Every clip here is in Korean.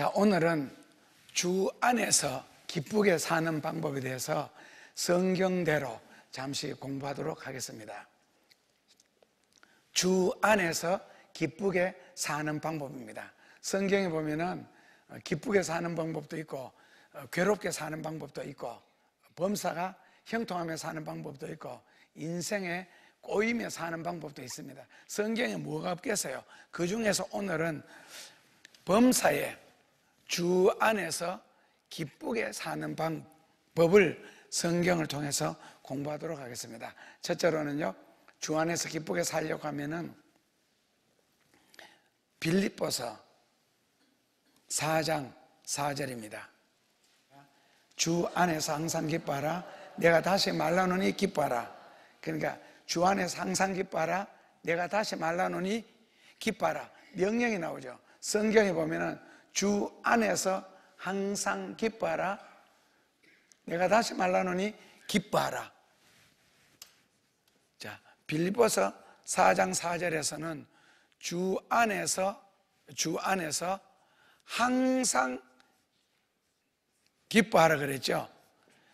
자, 오늘은 주 안에서 기쁘게 사는 방법에 대해서 성경대로 잠시 공부하도록 하겠습니다. 주 안에서 기쁘게 사는 방법입니다. 성경에 보면은 기쁘게 사는 방법도 있고 괴롭게 사는 방법도 있고 범사가 형통하며 사는 방법도 있고 인생에 꼬이며 사는 방법도 있습니다. 성경에 뭐가 없겠어요? 그 중에서 오늘은 범사에 주 안에서 기쁘게 사는 방법을 성경을 통해서 공부하도록 하겠습니다. 첫째로는요, 주 안에서 기쁘게 살려고 하면은 빌립보서 4장 4절입니다. 주 안에서 항상 기뻐하라. 내가 다시 말하노니 기뻐하라. 그러니까 주 안에서 항상 기뻐하라. 내가 다시 말하노니 기뻐하라. 명령이 나오죠. 성경에 보면은 주 안에서 항상 기뻐하라. 내가 다시 말하노니 기뻐하라. 자, 빌립보서 4장 4절에서는 주 안에서 항상 기뻐하라 그랬죠.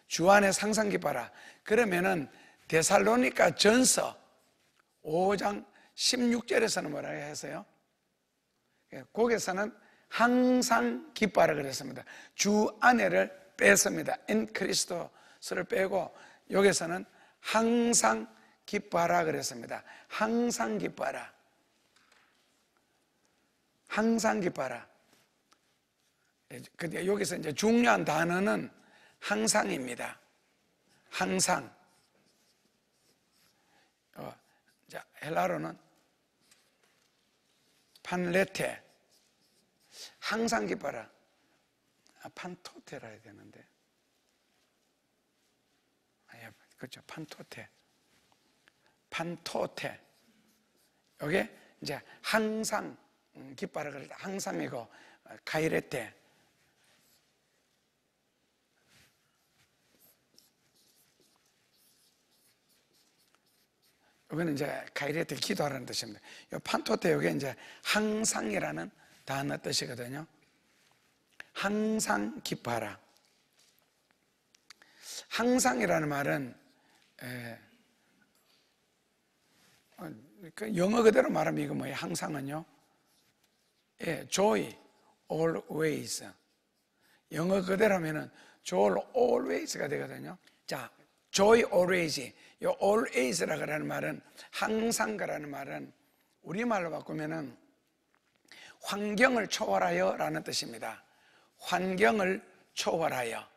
주 안에서 항상 기뻐하라. 그러면은 데살로니가 전서 5장 16절에서는 뭐라고 했어요? 거기서는 항상 기뻐하라 그랬습니다. 주 안에를 뺐습니다. 인 크리스토스를 빼고 여기서는 항상 기뻐하라 그랬습니다. 항상 기뻐하라. 항상 기뻐하라. 근데 여기서 이제 중요한 단어는 항상입니다. 항상. 자, 헬라어로는 판레테. 항상 기뻐하라. 판토테라 해야 되는데. 그렇죠. 판토테. 판토테. 여기 이제 항상 기뻐하라 그럴 때 항상이고 카이레테. 여기는 이제 카이레테 기도하라는 뜻입니다. 이 판토테 여기 이제 항상이라는 단어 뜻이거든요. 항상 기뻐하라. 항상이라는 말은 영어 그대로 말하면 이거 뭐예요? 항상은요? joy, always. 영어 그대로 하면은 joy, always가 되거든요. 자, joy, always. 이 always라고 하는 말은 항상가라는 말은 우리말로 바꾸면은 환경을 초월하여 라는 뜻입니다. 환경을 초월하여.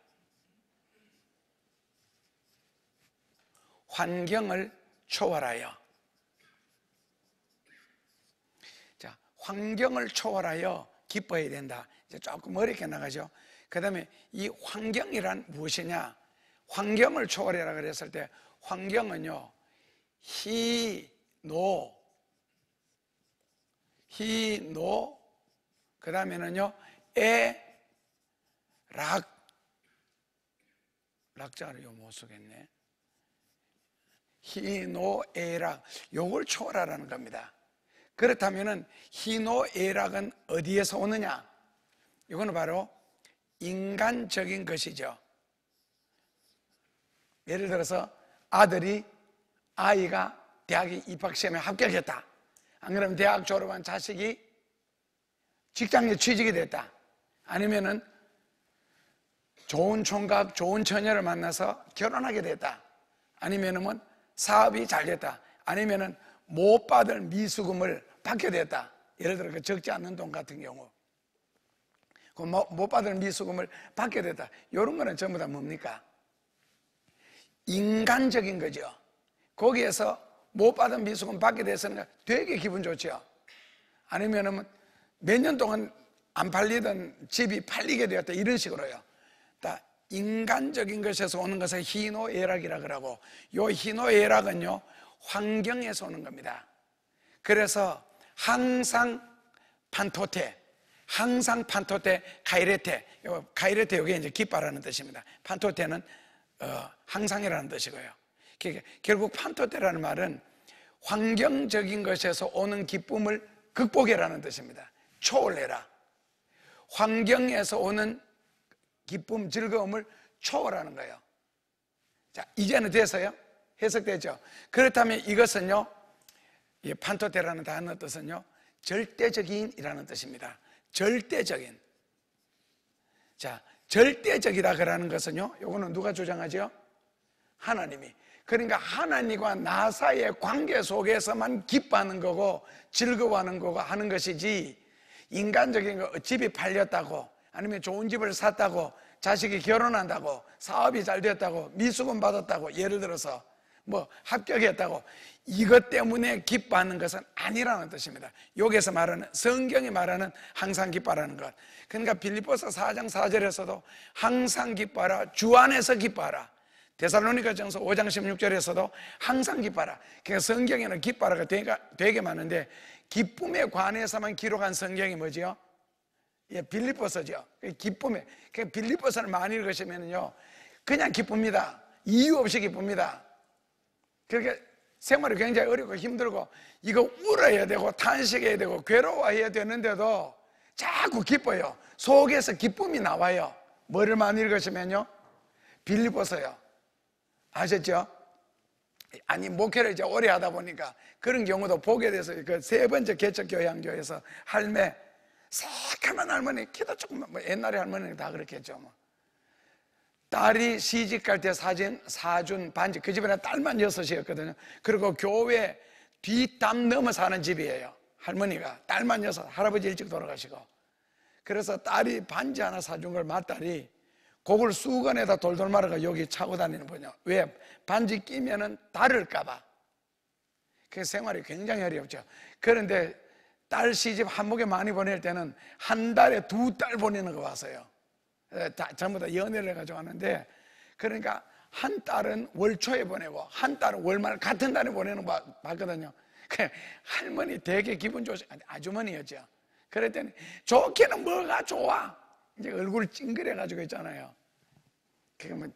환경을 초월하여. 자, 환경을 초월하여 기뻐해야 된다. 이제 조금 어렵게 나가죠. 그 다음에 이 환경이란 무엇이냐? 환경을 초월해라 그랬을 때 환경은요, 그 다음에는요, 락자를 못 쓰겠네. 희노애락, 요걸 초월하라는 겁니다. 그렇다면은 희노애락은 어디에서 오느냐? 이거는 바로 인간적인 것이죠. 예를 들어서 아이가 대학에 입학시험에 합격했다. 안 그러면 대학 졸업한 자식이 직장에 취직이 됐다. 아니면은 좋은 총각, 좋은 처녀를 만나서 결혼하게 됐다. 아니면은 사업이 잘 됐다. 아니면은 못 받을 미수금을 받게 됐다. 예를 들어 그 적지 않는 돈 같은 경우. 그 못 받을 미수금을 받게 됐다. 이런 거는 전부 다 뭡니까? 인간적인 거죠. 거기에서 못 받은 미수금 받게 돼서는 되게 기분 좋죠. 아니면은 몇 년 동안 안 팔리던 집이 팔리게 되었다. 이런 식으로요. 다 인간적인 것에서 오는 것을 희노애락이라 그러고, 요 희노애락은요, 환경에서 오는 겁니다. 그래서 항상 판토테, 카이레테, 카이레테 여기 이제 기뻐라는 뜻입니다. 판토테는 항상이라는 뜻이고요. 결국 판토테라는 말은 환경적인 것에서 오는 기쁨을 극복해라는 뜻입니다. 초월해라. 환경에서 오는 기쁨, 즐거움을 초월하는 거예요. 자, 이제는 돼서요? 해석되죠? 그렇다면 이것은요, 이 판토테라는 단어 뜻은요, 절대적인이라는 뜻입니다. 절대적인. 자, 절대적이다 그러는 것은요, 요거는 누가 주장하죠? 하나님이. 그러니까 하나님과 나 사이의 관계 속에서만 기뻐하는 거고 즐거워하는 거고 하는 것이지, 인간적인 거, 집이 팔렸다고, 아니면 좋은 집을 샀다고, 자식이 결혼한다고, 사업이 잘 됐다고, 미수금 받았다고, 예를 들어서 뭐 합격했다고, 이것 때문에 기뻐하는 것은 아니라는 뜻입니다. 여기서 말하는, 성경이 말하는 항상 기뻐하라는 것. 그러니까 빌립보서 4장 4절에서도 항상 기뻐하라, 주 안에서 기뻐하라. 데살로니가전서 5장 16절에서도 항상 기뻐하라. 그러니까 성경에는 기뻐하라가 되게 많은데, 기쁨에 관해서만 기록한 성경이 뭐지요? 예, 빌립보서죠. 기쁨에. 그러니까 빌립보서를 많이 읽으시면요, 그냥 기쁩니다. 이유 없이 기쁩니다. 그렇게 생활이 굉장히 어렵고 힘들고, 이거 울어야 되고 탄식해야 되고 괴로워해야 되는데도 자꾸 기뻐요. 속에서 기쁨이 나와요. 뭐를 많이 읽으시면요, 빌립보서요. 아셨죠? 아니, 목회를 이제 오래 하다 보니까 그런 경우도 보게 돼서, 그 세 번째 개척교회양교에서 할매, 새카만 할머니, 키도 조금, 뭐 옛날에 할머니는 다 그렇게 했죠. 뭐. 딸이 시집 갈 때 사준 반지, 그 집에는 딸만 6이었거든요. 그리고 교회 뒷담 넘어 사는 집이에요. 할머니가 딸만 6, 할아버지 일찍 돌아가시고. 그래서 딸이 반지 하나 사준 걸 맏딸이 그걸 수건에다 돌돌 말아가 여기 차고 다니는 분이요. 왜? 반지 끼면은 다를까봐. 그 생활이 굉장히 어렵죠. 그런데 딸 시집 한목에 많이 보낼 때는 한 달에 2딸 보내는 거 봤어요. 전부 다 연애를 해가지고 하는데, 그러니까 한 딸은 월초에 보내고 한 딸은 월말 같은 달에 보내는 거 봤거든요. 할머니 되게 기분 좋으시, 아주머니였죠. 그랬더니 좋게는 뭐가 좋아? 이제 얼굴 찡그려가지고 있잖아요. 그러면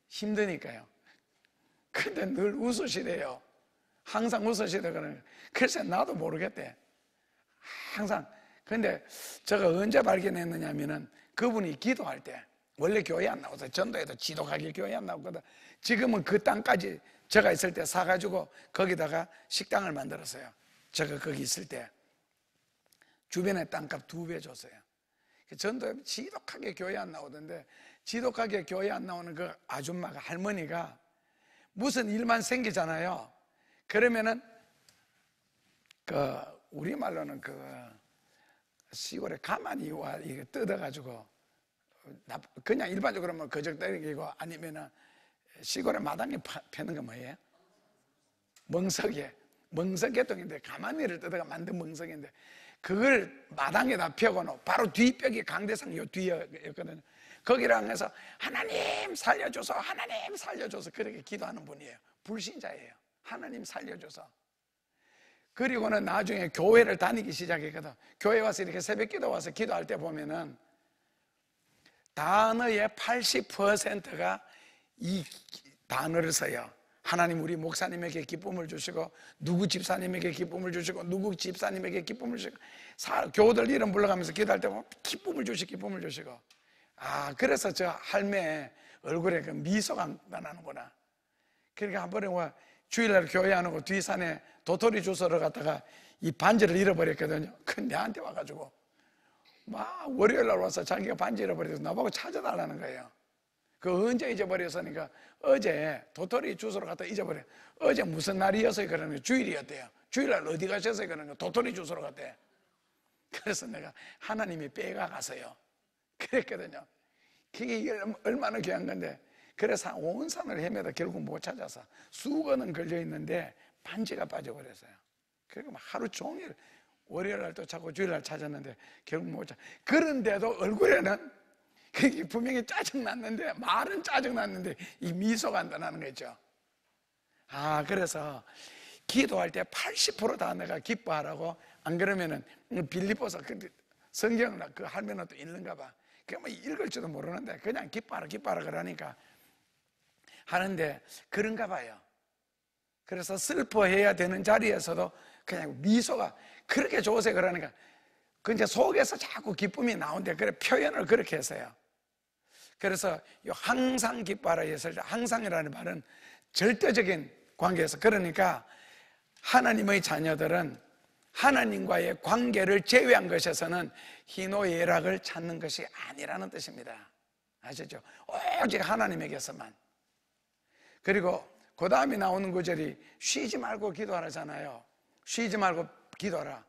힘드니까요. 근데 늘 웃으시대요. 항상 웃으시대요. 글쎄 나도 모르겠대. 항상. 근데 제가 언제 발견했느냐면은, 그분이 기도할 때, 원래 교회 안 나와서 전도에도 지도가게 교회 안 나오거든. 지금은 그 땅까지 제가 있을 때 사가지고 거기다가 식당을 만들었어요. 제가 거기 있을 때 주변에 땅값 2배 줬어요. 전도에 지독하게 교회 안 나오던데, 지독하게 교회 안 나오는 그 아줌마가, 할머니가 무슨 일만 생기잖아요. 그러면은 우리말로는 시골에 가만히 와 이게 뜯어가지고, 그냥 일반적으로 뭐 거적 때리고, 아니면은 시골에 마당에 패는 거 뭐예요? 멍석개똥인데, 가만히를 뜯어가 만든 멍석인데, 그걸 마당에다 펴고는 바로 뒷벽이 강대상 요 뒤였거든요. 거기랑 해서 하나님 살려줘서, 하나님 살려줘서 그렇게 기도하는 분이에요. 불신자예요. 하나님 살려줘서. 그리고는 나중에 교회를 다니기 시작했거든. 교회 와서 이렇게 새벽 기도 와서 기도할 때 보면은 단어의 80%가 이 단어를 써요. 하나님 우리 목사님에게 기쁨을 주시고, 누구 집사님에게 기쁨을 주시고, 누구 집사님에게 기쁨을 주시고, 교우들 이름 불러가면서 기도할 때 보면 기쁨을 주시고. 아, 그래서 저 할매 얼굴에 그 미소가 나는구나. 그러니까 한 번에 주일날 교회 안 오고 뒷산에 도토리 주스러 갔다가 이 반지를 잃어버렸거든요. 그 내한테 와가지고 막 월요일날 와서 자기가 반지 잃어버려서 나보고 찾아달라는 거예요. 그 언제 잊어버렸으니까 어제 도토리 주스러 갔다 잊어버려. 어제 무슨 날이어서 그러는 거예요? 주일이었대요. 주일날 어디 가셔서 그러는 거예요? 도토리 주스러 갔대. 그래서 내가 하나님이 빼가가서요 그랬거든요. 그게 얼마나 귀한 건데, 그래서 온 산을 헤매다 결국 못 찾아서 수건은 걸려있는데 반지가 빠져버렸어요. 그리고 막 하루 종일 월요일날 또 찾고 주일날 찾았는데 결국 못 찾아. 그런데도 얼굴에는 그게 분명히 짜증났는데, 말은 짜증났는데 이 미소가 안 나는 거죠. 아, 그래서 기도할 때 80%다 내가 기뻐하라고. 안 그러면은 빌립보서 성경을 그 할머니는 또 읽는가 봐. 그러면 읽을 줄도 모르는데 그냥 기뻐하라 그러니까 하는데 그런가 봐요. 그래서 슬퍼해야 되는 자리에서도 그냥 미소가 그렇게 좋으세요. 그러니까 그 이제 속에서 자꾸 기쁨이 나오는데 그래 표현을 그렇게 했어요. 그래서 항상 기뻐하라 했을 때 항상이라는 말은 절대적인 관계에서, 그러니까 하나님의 자녀들은 하나님과의 관계를 제외한 것에서는 희노애락을 찾는 것이 아니라는 뜻입니다. 아시죠? 오직 하나님에게서만. 그리고 그 다음에 나오는 구절이 쉬지 말고 기도하라잖아요. 쉬지 말고 기도하라.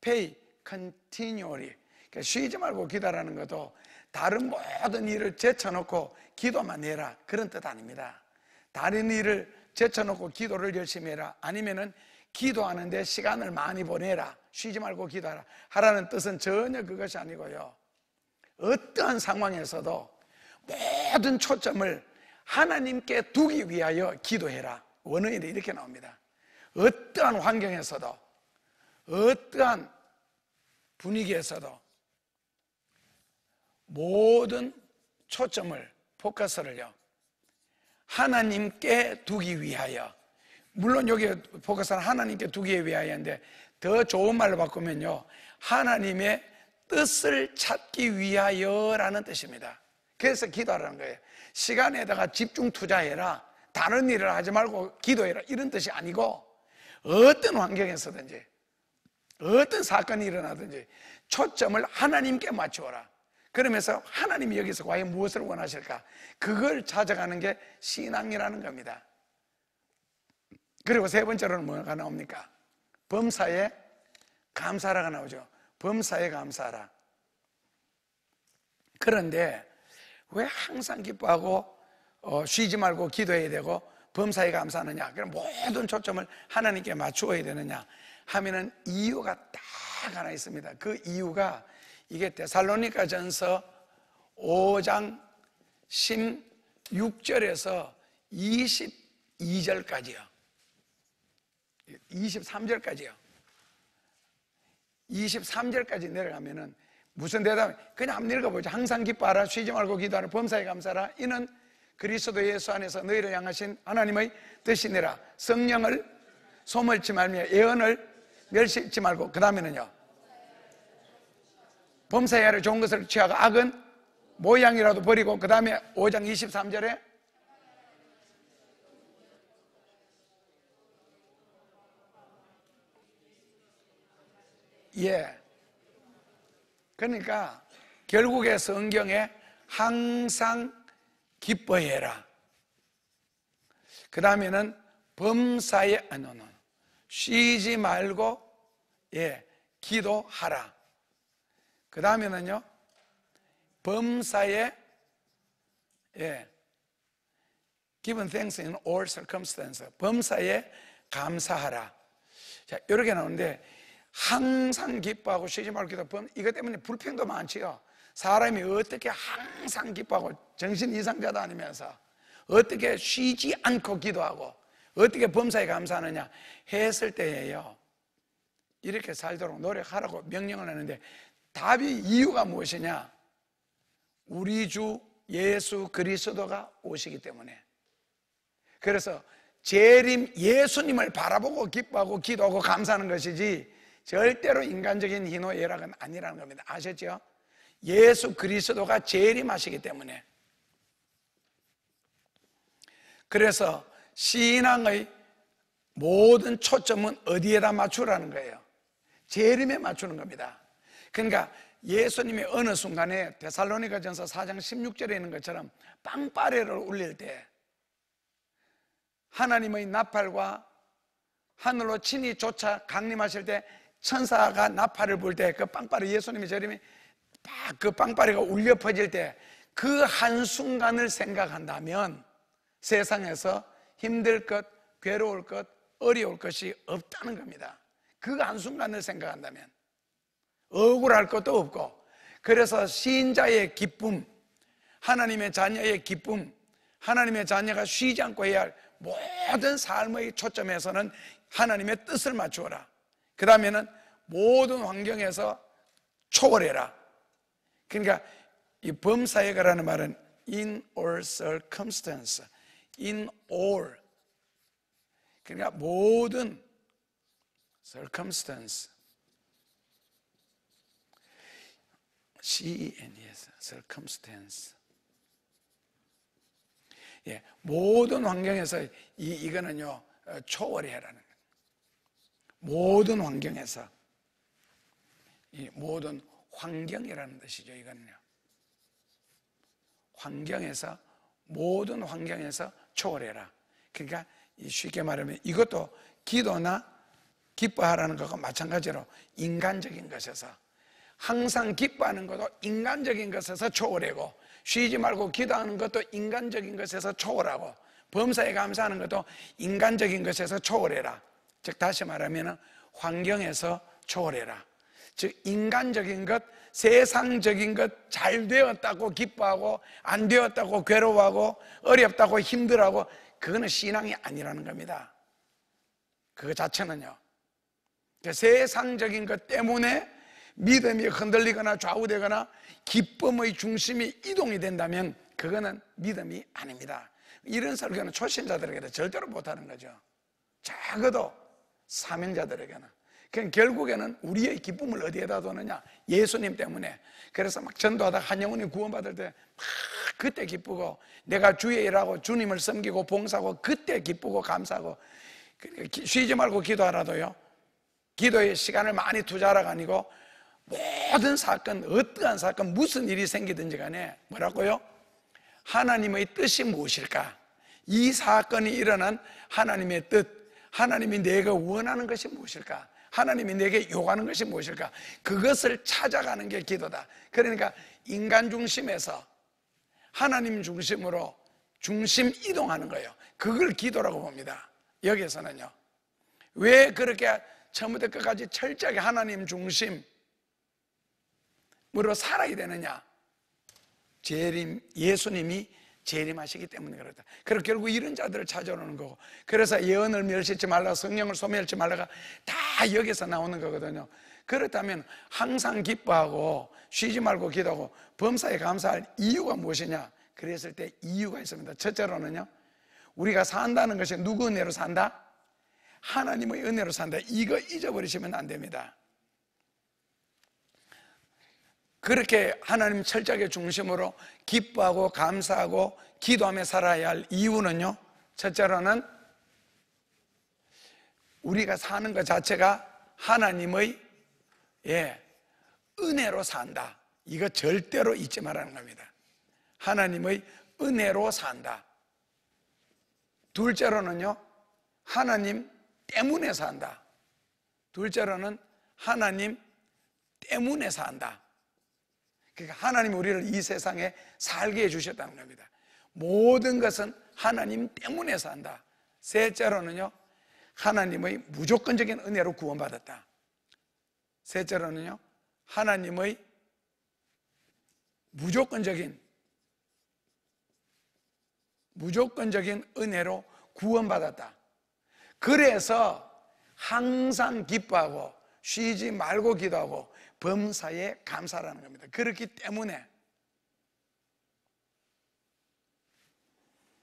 Pay continually. 그러니까 쉬지 말고 기도하라는 것도 다른 모든 일을 제쳐놓고 기도만 해라, 그런 뜻 아닙니다. 다른 일을 제쳐놓고 기도를 열심히 해라, 아니면은 기도하는데 시간을 많이 보내라, 쉬지 말고 기도하라 하라는 뜻은 전혀 그것이 아니고요. 어떠한 상황에서도 모든 초점을 하나님께 두기 위하여 기도해라. 원어에도 이렇게 나옵니다. 어떠한 환경에서도, 어떠한 분위기에서도 모든 초점을, 포커스를요, 하나님께 두기 위하여. 물론 여기 포커스는 하나님께 두기 위하여인데 더 좋은 말로 바꾸면요, 하나님의 뜻을 찾기 위하여라는 뜻입니다. 그래서 기도하라는 거예요. 시간에다가 집중 투자해라, 다른 일을 하지 말고 기도해라, 이런 뜻이 아니고 어떤 환경에서든지 어떤 사건이 일어나든지 초점을 하나님께 맞추어라. 그러면서 하나님이 여기서 과연 무엇을 원하실까, 그걸 찾아가는 게 신앙이라는 겁니다. 그리고 세 번째로는 뭐가 나옵니까? 범사에 감사하라가 나오죠. 범사에 감사하라. 그런데 왜 항상 기뻐하고 쉬지 말고 기도해야 되고 범사에 감사하느냐, 그럼 모든 초점을 하나님께 맞추어야 되느냐 하면은 이유가 딱 하나 있습니다. 그 이유가 이게 데살로니가전서 5장 16절에서 22절까지요 23절까지요 23절까지 내려가면은 무슨 대답? 그냥 한번 읽어보죠. 항상 기뻐하라, 쉬지 말고 기도하라, 범사에 감사하라. 이는 그리스도 예수 안에서 너희를 향하신 하나님의 뜻이니라. 성령을 소멸치 말며 예언을 멸시치 말고. 그 다음에는요, 범사에 하라, 좋은 것을 취하고 악은 모양이라도 버리고. 그 다음에 5장 23절에 그러니까 결국에 성경에 항상 기뻐해라, 그 다음에는 범사에 쉬지 말고 기도하라, 그 다음에는요 범사에 Give thanks in all circumstances, 범사에 감사하라. 자, 이렇게 나오는데 항상 기뻐하고 쉬지 말고 기도, 이것 때문에 불평도 많지요. 사람이 어떻게 항상 기뻐하고 정신 이상자도 아니면서 어떻게 쉬지 않고 기도하고 어떻게 범사에 감사하느냐 했을 때에요, 이렇게 살도록 노력하라고 명령을 하는데 답이, 이유가 무엇이냐? 우리 주 예수 그리스도가 오시기 때문에. 그래서 재림 예수님을 바라보고 기뻐하고 기도하고 감사하는 것이지 절대로 인간적인 희노애락은 아니라는 겁니다. 아셨죠? 예수 그리스도가 재림하시기 때문에. 그래서 신앙의 모든 초점은 어디에다 맞추라는 거예요? 재림에 맞추는 겁니다. 그러니까 예수님이 어느 순간에 데살로니가전서 4장 16절에 있는 것처럼 빵빠레를 울릴 때, 하나님의 나팔과 하늘로 친히 쫓아 강림하실 때 천사가 나팔을 불 때 그 빵빠레, 예수님의 재림이 딱 그 빵빠레가 울려 퍼질 때 그 한순간을 생각한다면 세상에서 힘들 것, 괴로울 것, 어려울 것이 없다는 겁니다. 그 한순간을 생각한다면 억울할 것도 없고. 그래서 신자의 기쁨, 하나님의 자녀의 기쁨, 하나님의 자녀가 쉬지 않고 해야 할 모든 삶의 초점에서는 하나님의 뜻을 맞추어라. 그 다음에는 모든 환경에서 초월해라. 그러니까 이 범사에가라는 말은 in all circumstance, in all, 그러니까 모든 circumstance, CENES, circumstance. 예, 모든 환경에서 이거는요 초월해라는 거예요. 모든 환경에서, 이 모든 환경이라는 뜻이죠. 이거는요 환경에서, 모든 환경에서 초월해라. 그러니까 쉽게 말하면 이것도 기도나 기뻐하라는 것과 마찬가지로 인간적인 것에서, 항상 기뻐하는 것도 인간적인 것에서 초월하고, 쉬지 말고 기도하는 것도 인간적인 것에서 초월하고, 범사에 감사하는 것도 인간적인 것에서 초월해라. 즉 다시 말하면 환경에서 초월해라. 즉 인간적인 것, 세상적인 것 잘 되었다고 기뻐하고 안 되었다고 괴로워하고 어렵다고 힘들어하고, 그거는 신앙이 아니라는 겁니다. 그거 자체는요, 세상적인 것 때문에 믿음이 흔들리거나 좌우되거나 기쁨의 중심이 이동이 된다면 그거는 믿음이 아닙니다. 이런 설교는 초신자들에게는 절대로 못하는 거죠. 적어도 사명자들에게는. 그러니까 결국에는 우리의 기쁨을 어디에다 두느냐? 예수님 때문에. 그래서 막 전도하다 한 영혼이 구원받을 때 막 그때 기쁘고, 내가 주의 일하고 주님을 섬기고 봉사하고 그때 기쁘고 감사하고, 쉬지 말고 기도하라도요, 기도에 시간을 많이 투자하라가 아니고 모든 사건, 어떠한 사건, 무슨 일이 생기든지 간에 뭐라고요? 하나님의 뜻이 무엇일까? 이 사건이 일어난 하나님의 뜻, 하나님이 내가 원하는 것이 무엇일까? 하나님이 내게 요구하는 것이 무엇일까? 그것을 찾아가는 게 기도다. 그러니까 인간 중심에서 하나님 중심으로 중심 이동하는 거예요. 그걸 기도라고 봅니다. 여기에서는요, 왜 그렇게 처음부터 끝까지 철저하게 하나님 중심으로 살아야 되느냐? 예수님이 재림하시기 때문에 그렇다. 그래서 결국 이런 자들을 찾아오는 거고, 그래서 예언을 멸시치 말라, 성령을 소멸치 말라가 다 여기서 나오는 거거든요. 그렇다면 항상 기뻐하고 쉬지 말고 기도하고 범사에 감사할 이유가 무엇이냐? 그랬을 때 이유가 있습니다. 첫째로는요, 우리가 산다는 것이 누구 은혜로 산다? 하나님의 은혜로 산다. 이거 잊어버리시면 안 됩니다. 그렇게 하나님 철저하게 중심으로 기뻐하고 감사하고 기도하며 살아야 할 이유는요, 첫째로는 우리가 사는 것 자체가 하나님의 은혜로 산다. 이거 절대로 잊지 말라는 겁니다. 하나님의 은혜로 산다. 둘째로는요, 하나님 때문에 산다. 둘째로는 하나님 때문에 산다. 그러니까 하나님이 우리를 이 세상에 살게 해주셨다는 겁니다. 모든 것은 하나님 때문에 산다. 셋째로는요, 하나님의 무조건적인 은혜로 구원받았다. 셋째로는요, 하나님의 무조건적인 은혜로 구원받았다. 그래서 항상 기뻐하고 쉬지 말고 기도하고 범사에 감사라는 겁니다. 그렇기 때문에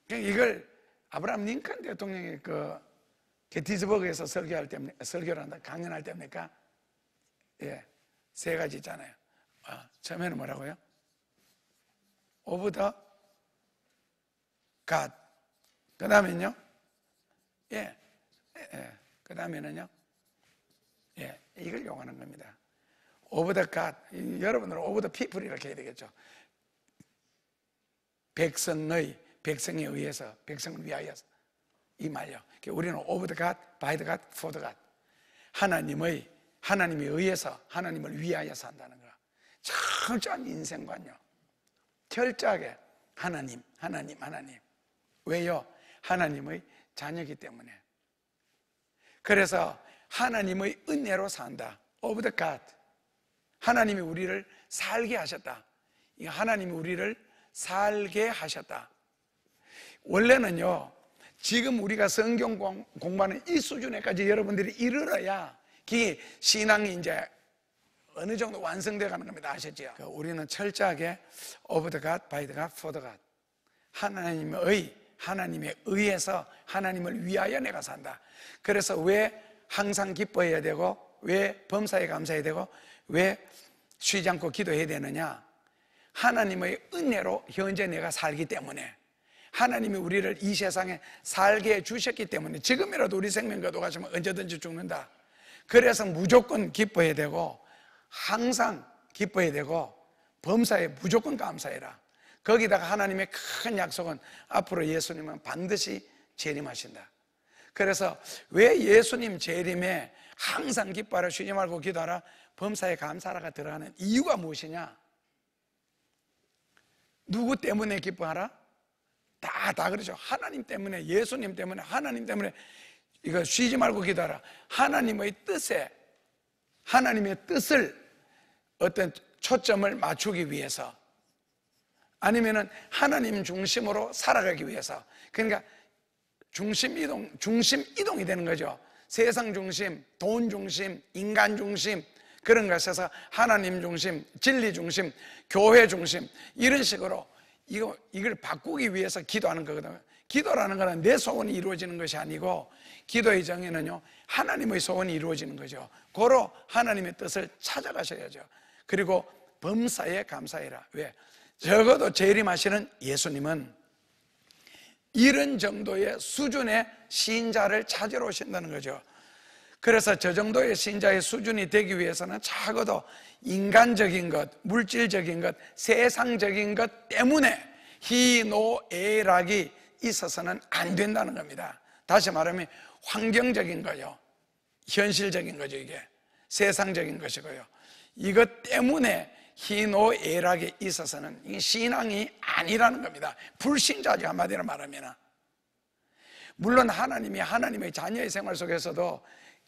이걸 아브라함 링컨 대통령이 그 게티즈버그에서 설교를 한다, 강연할 때입니까? 세 가지 있잖아요. 처음에는 뭐라고요? Of the God. 그 다음에는요? 그 다음에는요? 이걸 용하는 겁니다. Of the God. 여러분들은 Of the people 이렇게 해야 되겠죠. 백성에 의해서, 백성을 위하여서. 이 말이요. 우리는 Of the God, by the God, for the God. 하나님에 의해서, 하나님을 위하여 산다는 거. 철저한 인생관요. 철저하게 하나님. 왜요? 하나님의 자녀이기 때문에. 그래서 하나님의 은혜로 산다. Of the God. 하나님이 우리를 살게 하셨다. 하나님이 우리를 살게 하셨다. 원래는요, 지금 우리가 성경 공부하는 이 수준에까지 여러분들이 이르러야 그게 신앙이 이제 어느 정도 완성되어 가는 겁니다. 아셨죠? 우리는 철저하게 of the God, by the God, for the God. 하나님에 의해서 하나님을 위하여 내가 산다. 그래서 왜 항상 기뻐해야 되고, 왜 범사에 감사해야 되고, 왜 쉬지 않고 기도해야 되느냐? 하나님의 은혜로 현재 내가 살기 때문에, 하나님이 우리를 이 세상에 살게 해주셨기 때문에, 지금이라도 우리 생명 거둬가시면 언제든지 죽는다. 그래서 무조건 기뻐해야 되고, 항상 기뻐해야 되고, 범사에 무조건 감사해라. 거기다가 하나님의 큰 약속은 앞으로 예수님은 반드시 재림하신다. 그래서 왜 예수님 재림에 항상 기뻐하라, 쉬지 말고 기도하라, 범사에 감사하라가 들어가는 이유가 무엇이냐? 누구 때문에 기뻐하라? 다 그러죠. 하나님 때문에, 예수님 때문에, 하나님 때문에. 이거 쉬지 말고 기도하라. 하나님의 뜻을 어떤 초점을 맞추기 위해서, 아니면은 하나님 중심으로 살아가기 위해서. 그러니까 중심 이동이 되는 거죠. 세상 중심, 돈 중심, 인간 중심, 그런 것에서 하나님 중심, 진리 중심, 교회 중심, 이런 식으로 이걸 바꾸기 위해서 기도하는 거거든요. 기도라는 거는 내 소원이 이루어지는 것이 아니고, 기도의 정의는요, 하나님의 소원이 이루어지는 거죠. 고로 하나님의 뜻을 찾아가셔야죠. 그리고 범사에 감사해라. 왜? 적어도 재림하시는 예수님은 이런 정도의 수준의 신자를 찾으러 오신다는 거죠. 그래서 저 정도의 신자의 수준이 되기 위해서는 적어도 인간적인 것, 물질적인 것, 세상적인 것 때문에 희노애락이 있어서는 안 된다는 겁니다. 다시 말하면 환경적인 거요, 현실적인 거죠. 이게 세상적인 것이고요. 이것 때문에 희노애락이 있어서는 이 신앙이 아니라는 겁니다. 불신자죠, 한마디로 말하면. 물론 하나님이 하나님의 자녀의 생활 속에서도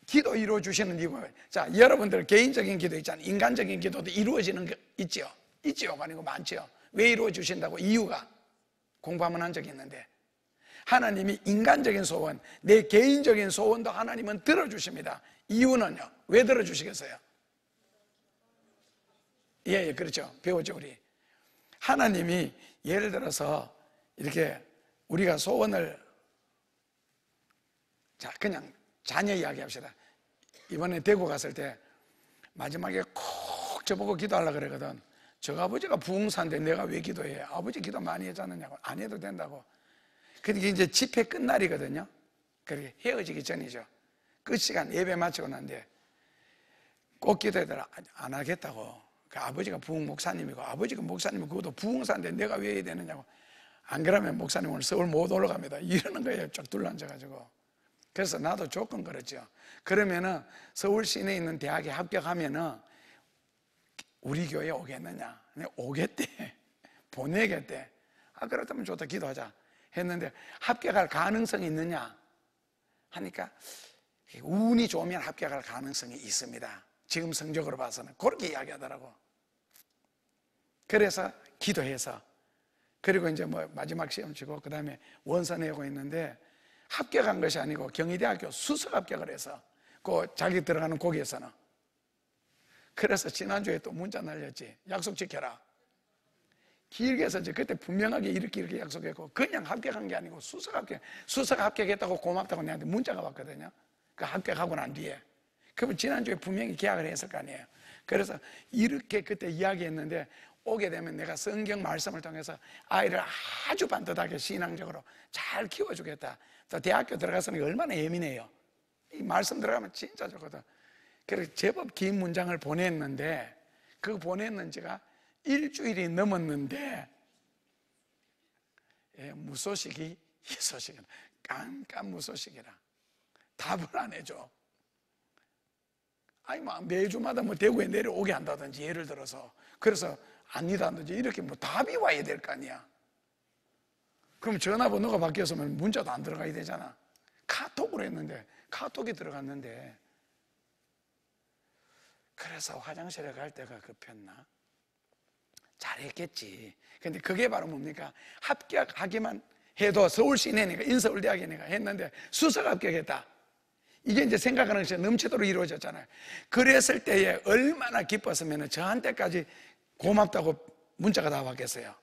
기도 이루어 주시는 이유가, 자, 여러분들 개인적인 기도 있잖아요. 인간적인 기도도 이루어지는 게 있지요. 있지요가 아니고 많지요. 왜 이루어 주신다고? 이유가 공부하면 한 적이 있는데, 하나님이 인간적인 소원, 내 개인적인 소원도 하나님은 들어주십니다. 이유는요, 왜 들어주시겠어요? 예, 그렇죠. 배우죠, 우리. 하나님이 예를 들어서 이렇게 우리가 소원을, 자, 그냥 자녀 이야기 합시다. 이번에 대구 갔을 때 마지막에 콕 저보고 기도하려고 그러거든. 저 아버지가 부흥사인데 내가 왜 기도해? 아버지 기도 많이 하지 않느냐고. 안 해도 된다고. 그러니까 이제 집회 끝날이거든요. 그렇게 헤어지기 전이죠. 끝 시간 예배 마치고 난데 꼭 기도해달라. 안 하겠다고. 그 아버지가 부흥 목사님이고, 아버지가 목사님이고, 그것도 부흥사인데 내가 왜 해야 되느냐고. 안 그러면 목사님 오늘 서울 못 올라갑니다. 이러는 거예요. 쫙 둘러앉아가지고. 그래서 나도 조건 걸었죠. 그러면은 서울 시내에 있는 대학에 합격하면은 우리 교회에 오겠느냐? 오겠대. 보내겠대. 아, 그렇다면 좋다. 기도하자. 했는데 합격할 가능성이 있느냐? 하니까 운이 좋으면 합격할 가능성이 있습니다. 지금 성적으로 봐서는. 그렇게 이야기하더라고. 그래서 기도해서, 그리고 이제 뭐 마지막 시험 치고 그 다음에 원서 내고 있는데, 합격한 것이 아니고 경희대학교 수석 합격을 해서 그 자기 들어가는 거기에서는. 그래서 지난주에 또 문자 날렸지. 약속 지켜라. 길게 해서 그때 분명하게 이렇게 약속했고, 그냥 합격한 게 아니고 수석 합격했다고 고맙다고 내한테 문자가 왔거든요. 그 합격하고 난 뒤에. 그러면 지난주에 분명히 계약을 했을 거 아니에요. 그래서 이렇게 그때 이야기했는데, 오게 되면 내가 성경 말씀을 통해서 아이를 아주 반듯하게 신앙적으로 잘 키워주겠다. 또 대학교 들어가서는 얼마나 예민해요. 이 말씀 들어가면 진짜 좋거든. 그래서 제법 긴 문장을 보냈는데, 그 보냈는 지가 일주일이 넘었는데, 무소식이 희소식이라. 깜깜 무소식이라. 답을 안 해줘. 아니, 뭐 매주마다 뭐 대구에 내려오게 한다든지, 예를 들어서. 그래서 아니다든지 이렇게 뭐 답이 와야 될 거 아니야. 그럼 전화번호가 바뀌었으면 문자도 안 들어가야 되잖아. 카톡으로 했는데, 카톡이 들어갔는데, 그래서 화장실에 갈 때가 급했나? 잘했겠지. 근데 그게 바로 뭡니까? 합격하기만 해도 서울 시내니까, 인서울대학이니까 했는데 수석 합격했다. 이게 이제 생각하는 것이 넘치도록 이루어졌잖아요. 그랬을 때에 얼마나 기뻤으면 저한테까지 고맙다고 문자가 다 왔겠어요.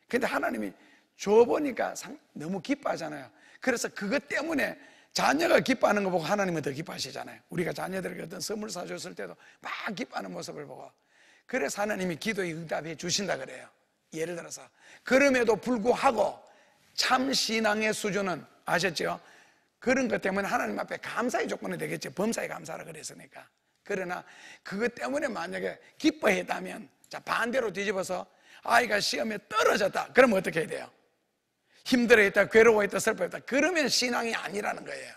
근데 하나님이 줘보니까 너무 기뻐하잖아요. 그래서 그것 때문에 자녀가 기뻐하는 거 보고 하나님은 더 기뻐하시잖아요. 우리가 자녀들에게 어떤 선물 사줬을 때도 막 기뻐하는 모습을 보고, 그래서 하나님이 기도에 응답해 주신다 그래요. 예를 들어서 그럼에도 불구하고 참 신앙의 수준은 아셨죠? 그런 것 때문에 하나님 앞에 감사의 조건이 되겠죠. 범사에 감사라 그랬으니까. 그러나 그것 때문에 만약에 기뻐했다면, 자 반대로 뒤집어서 아이가 시험에 떨어졌다 그러면 어떻게 해야 돼요? 힘들어했다, 괴로워했다, 슬퍼했다, 그러면 신앙이 아니라는 거예요.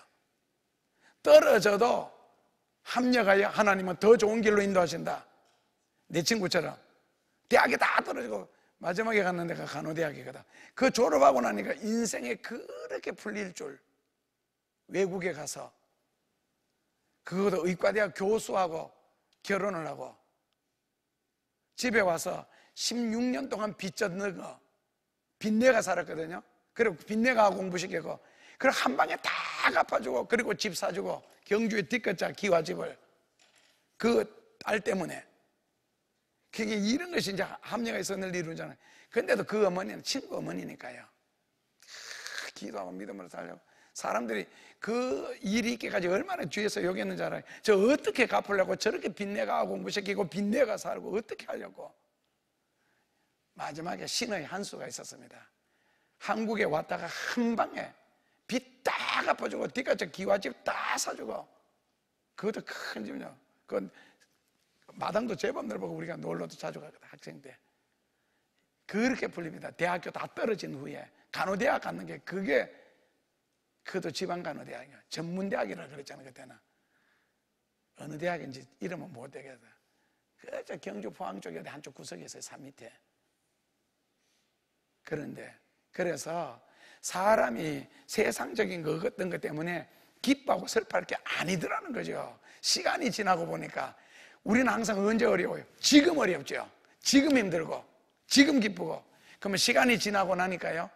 떨어져도 합력하여 하나님은 더 좋은 길로 인도하신다. 내 친구처럼 대학에 다 떨어지고 마지막에 갔는 데가 간호대학이거든. 그 졸업하고 나니까 인생에 그렇게 풀릴 줄, 외국에 가서 그것도 의과대학 교수하고 결혼을 하고 집에 와서 16년 동안 빚졌는 거 빚내가 살았거든요. 그리고 빚내가 공부시키고 그리고 한 방에 다 갚아주고, 그리고 집 사주고, 경주에 뒷끝자 기와집을 그 딸 때문에. 그게 이런 것이 이제 합리가 있었는 이루잖아요. 근데도 그 어머니는 친구 어머니니까요. 기도하고 믿음으로 살려고. 사람들이 그 일이 있기까지 얼마나 주위에서 욕했는지 알아요. 저 어떻게 갚으려고 저렇게 빚내가 공부시키고 빚내가 살고 어떻게 하려고. 마지막에 신의 한 수가 있었습니다. 한국에 왔다가 한 방에 빚 다 갚아주고 뒷가쪽 기와집 다 사주고, 그것도 큰 집이요. 그 마당도 제법 넓고 우리가 놀러도 자주 가거든, 학생 때. 그렇게 풀립니다. 대학교 다 떨어진 후에 간호대학 갔는 게 그게, 그것도 지방 간호대학이야. 전문대학이라 그랬잖아요 그때는. 어느 대학인지 이름은 못 되겠다. 그저 경주 포항 쪽에 한쪽 구석에 있어요, 산 밑에. 그런데 그래서 사람이 세상적인 거 어떤 것 때문에 기뻐하고 슬퍼할 게 아니더라는 거죠. 시간이 지나고 보니까 우리는 항상 언제 어려워요? 지금 어렵죠. 지금 힘들고 지금 기쁘고. 그러면 시간이 지나고 나니까요,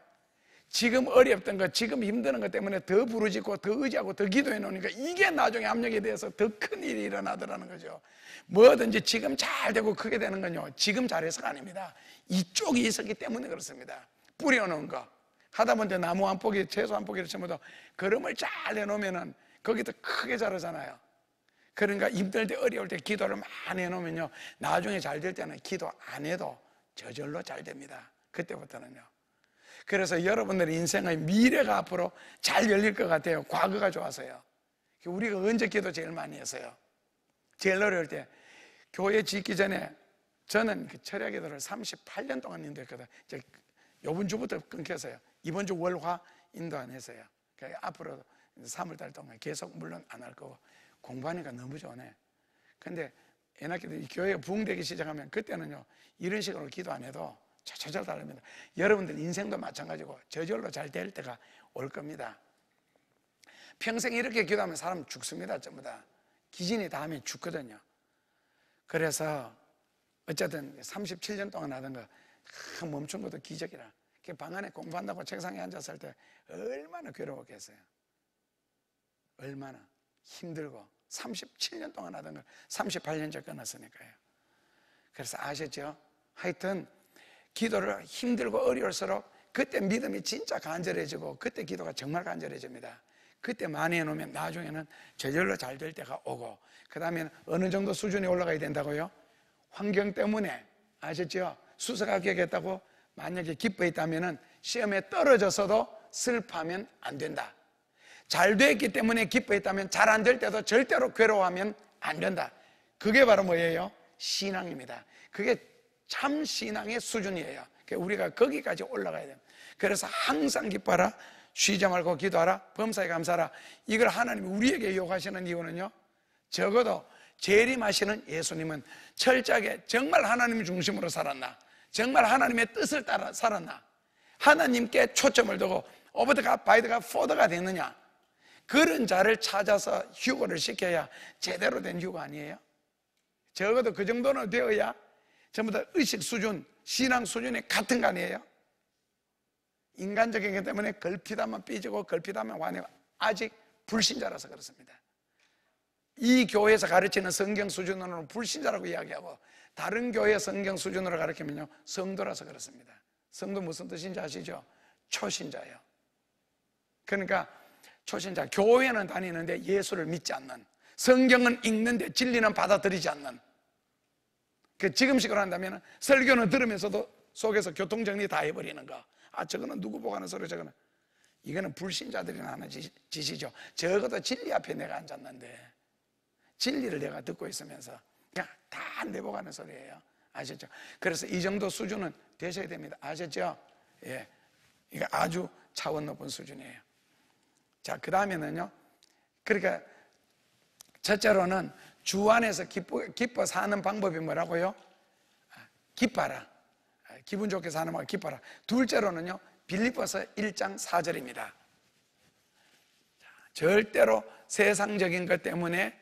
지금 어렵던 것, 지금 힘드는 것 때문에 더 부르짖고 더 의지하고 더 기도해 놓으니까 이게 나중에 압력에 대해서 더 큰 일이 일어나더라는 거죠. 뭐든지 지금 잘 되고 크게 되는 건요, 지금 잘해서가 아닙니다. 이쪽이 있었기 때문에 그렇습니다. 뿌려놓은 거 하다못해 나무 한 포기, 채소 한 포기를 심어도 걸음을 잘 해놓으면은 거기 더 크게 자라잖아요. 그러니까 힘들 때, 어려울 때 기도를 많이 해놓으면요, 나중에 잘 될 때는 기도 안 해도 저절로 잘 됩니다. 그때부터는요. 그래서 여러분들의 인생의 미래가 앞으로 잘 열릴 것 같아요. 과거가 좋아서요. 우리가 언제 기도 제일 많이 했어요? 제일 어려울 때 교회 짓기 전에 저는 그 철야기도를 38년 동안 인도했거든요. 이제 이번 주부터 끊겼어요. 이번 주 월화 인도 안 했어요. 앞으로 3월달 동안 계속 물론 안 할 거고, 공부하니까 너무 좋네. 근데 애나기도 이 교회가 부흥되기 시작하면 그때는요, 이런 식으로 기도 안 해도 저절로 다릅니다. 여러분들 인생도 마찬가지고 저절로 잘 될 때가 올 겁니다. 평생 이렇게 기도하면 사람 죽습니다. 전부 다 기진이 닿으면 죽거든요. 그래서 어쨌든 37년 동안 하던 거 멈춘 것도 기적이라. 방 안에 공부한다고 책상에 앉았을 때 얼마나 괴로웠겠어요. 얼마나 힘들고. 37년 동안 하던 걸 38년째 끊었으니까요. 그래서 아셨죠? 하여튼 기도를 힘들고 어려울수록 그때 믿음이 진짜 간절해지고, 그때 기도가 정말 간절해집니다. 그때 많이 해놓으면 나중에는 저절로 잘 될 때가 오고, 그 다음에 어느 정도 수준에 올라가야 된다고요? 환경 때문에, 아셨죠? 수석 합격했다고 만약에 기뻐했다면 시험에 떨어져서도 슬퍼하면 안 된다. 잘 됐기 때문에 기뻐했다면 잘 안 될 때도 절대로 괴로워하면 안 된다. 그게 바로 뭐예요? 신앙입니다. 그게 참 신앙의 수준이에요. 우리가 거기까지 올라가야 돼요. 그래서 항상 기뻐하라, 쉬지 말고 기도하라, 범사에 감사하라. 이걸 하나님이 우리에게 요구하시는 이유는요, 적어도 재림하시는 예수님은 철저하게 정말 하나님 중심으로 살았나, 정말 하나님의 뜻을 따라 살았나, 하나님께 초점을 두고 오버드가 바이드가 포드가 됐느냐, 그런 자를 찾아서 휴거를 시켜야 제대로 된 휴거 아니에요? 적어도 그 정도는 되어야 전부 다 의식 수준, 신앙 수준이 같은 거 아니에요? 인간적인 것 때문에 걸핏하면 삐지고 걸핏하면 화내고, 아직 불신자라서 그렇습니다. 이 교회에서 가르치는 성경 수준으로는 불신자라고 이야기하고, 다른 교회 성경 수준으로 가르치면요, 성도라서 그렇습니다. 성도 무슨 뜻인지 아시죠? 초신자예요. 그러니까 초신자, 교회는 다니는데 예수를 믿지 않는, 성경은 읽는데 진리는 받아들이지 않는, 그 지금식으로 한다면 설교는 들으면서도 속에서 교통정리 다 해버리는 거. 아, 저거는 누구 보고 하는 소리, 저거는. 이거는 불신자들이나 하는 짓이죠. 적어도 진리 앞에 내가 앉았는데 진리를 내가 듣고 있으면서 그냥 다 내보고 하는 소리예요. 아셨죠? 그래서 이 정도 수준은 되셔야 됩니다. 아셨죠? 예. 이게 아주 차원 높은 수준이에요. 자, 그 다음에는요. 그러니까 첫째로는 주 안에서 기뻐 사는 방법이 뭐라고요? 기뻐라. 기분 좋게 사는 방법 기뻐라. 둘째로는요. 빌립보서 1장 4절입니다. 절대로 세상적인 것 때문에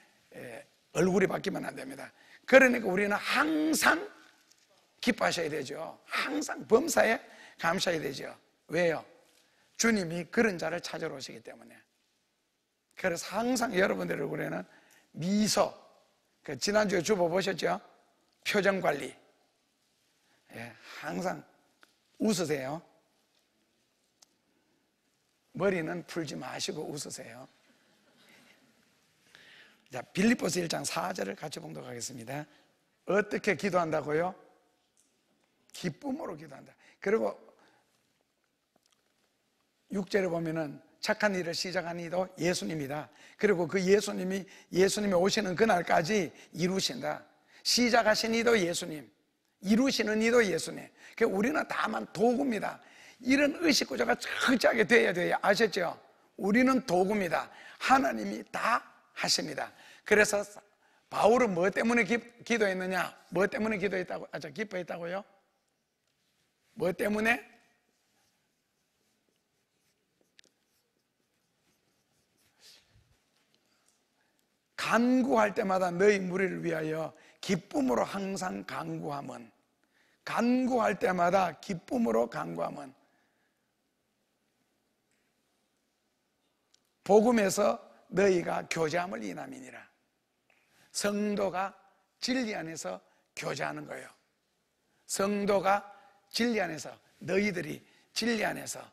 얼굴이 바뀌면 안 됩니다. 그러니까 우리는 항상 기뻐하셔야 되죠. 항상 범사에 감사해야 되죠. 왜요? 주님이 그런 자를 찾으러 오시기 때문에. 그래서 항상 여러분들 얼굴에는 미소, 지난주에 주보 보셨죠? 표정 관리. 예, 항상 웃으세요. 머리는 풀지 마시고 웃으세요. 자, 빌립보서 1장 4절을 같이 봉독하겠습니다. 어떻게 기도한다고요? 기쁨으로 기도한다. 그리고 6절에 보면은 착한 일을 시작한 이도 예수님이다. 그리고 그 예수님이 오시는 그날까지 이루신다. 시작하신 이도 예수님, 이루시는 이도 예수님. 그러니까 우리는 다만 도구입니다. 이런 의식구조가 철저하게 되어야 돼요. 아셨죠? 우리는 도구입니다. 하나님이 다 하십니다. 그래서 바울은 뭐 때문에 기도했느냐? 뭐 때문에 기도했다고? 기뻐했다고요? 뭐 때문에? 간구할 때마다 너희 무리를 위하여 기쁨으로 항상 간구함은, 간구할 때마다 기쁨으로 간구함은 복음에서 너희가 교제함을 인함이니라. 성도가 진리 안에서 교제하는 거예요. 성도가 진리 안에서, 너희들이 진리 안에서.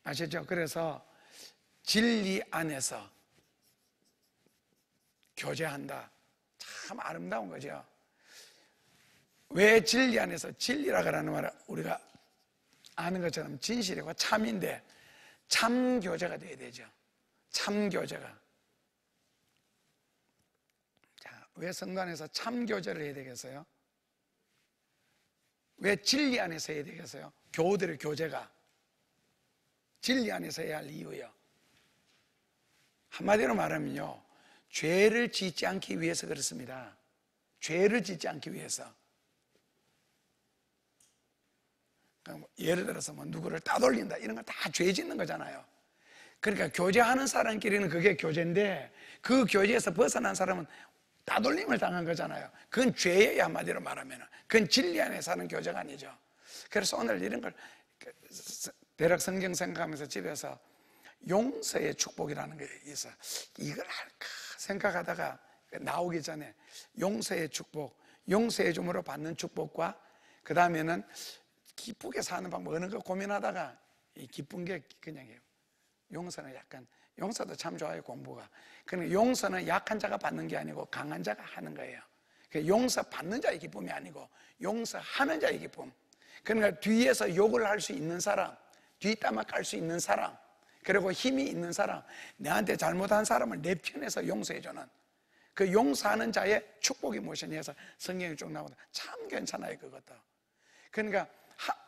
아시죠? 그래서 진리 안에서 교제한다. 참 아름다운 거죠. 왜 진리 안에서? 진리라 그러는 말은 우리가 아는 것처럼 진실이고 참인데 참 교제가 돼야 되죠. 참 교제가. 자, 왜 성도 안에서 참 교제를 해야 되겠어요? 왜 진리 안에서 해야 되겠어요? 교우들의 교제가 진리 안에서 해야 할 이유요. 한마디로 말하면요, 죄를 짓지 않기 위해서 그렇습니다. 죄를 짓지 않기 위해서. 예를 들어서 뭐 누구를 따돌린다 이런 거 다 죄 짓는 거잖아요. 그러니까 교제하는 사람끼리는 그게 교제인데 그 교제에서 벗어난 사람은 따돌림을 당한 거잖아요. 그건 죄예요. 한마디로 말하면 그건 진리 안에 사는 교제가 아니죠. 그래서 오늘 이런 걸 대략 성경 생각하면서 집에서 용서의 축복이라는 게 있어. 이걸 할까 생각하다가 나오기 전에 용서의 축복, 용서해 줌으로 받는 축복과 그 다음에는 기쁘게 사는 방법 어느 거 고민하다가 이 기쁜 게 그냥 해요. 용서는 약간, 용서도 참 좋아요, 공부가. 그러니까 용서는 약한 자가 받는 게 아니고 강한 자가 하는 거예요. 용서 받는 자의 기쁨이 아니고 용서하는 자의 기쁨. 그러니까 뒤에서 욕을 할 수 있는 사람, 뒷담화 깔 수 있는 사람, 그리고 힘이 있는 사람, 내한테 잘못한 사람을 내 편에서 용서해주는 그 용서하는 자의 축복이 무엇이냐 해서 성경이 쭉 나오다. 참 괜찮아요, 그것도. 그러니까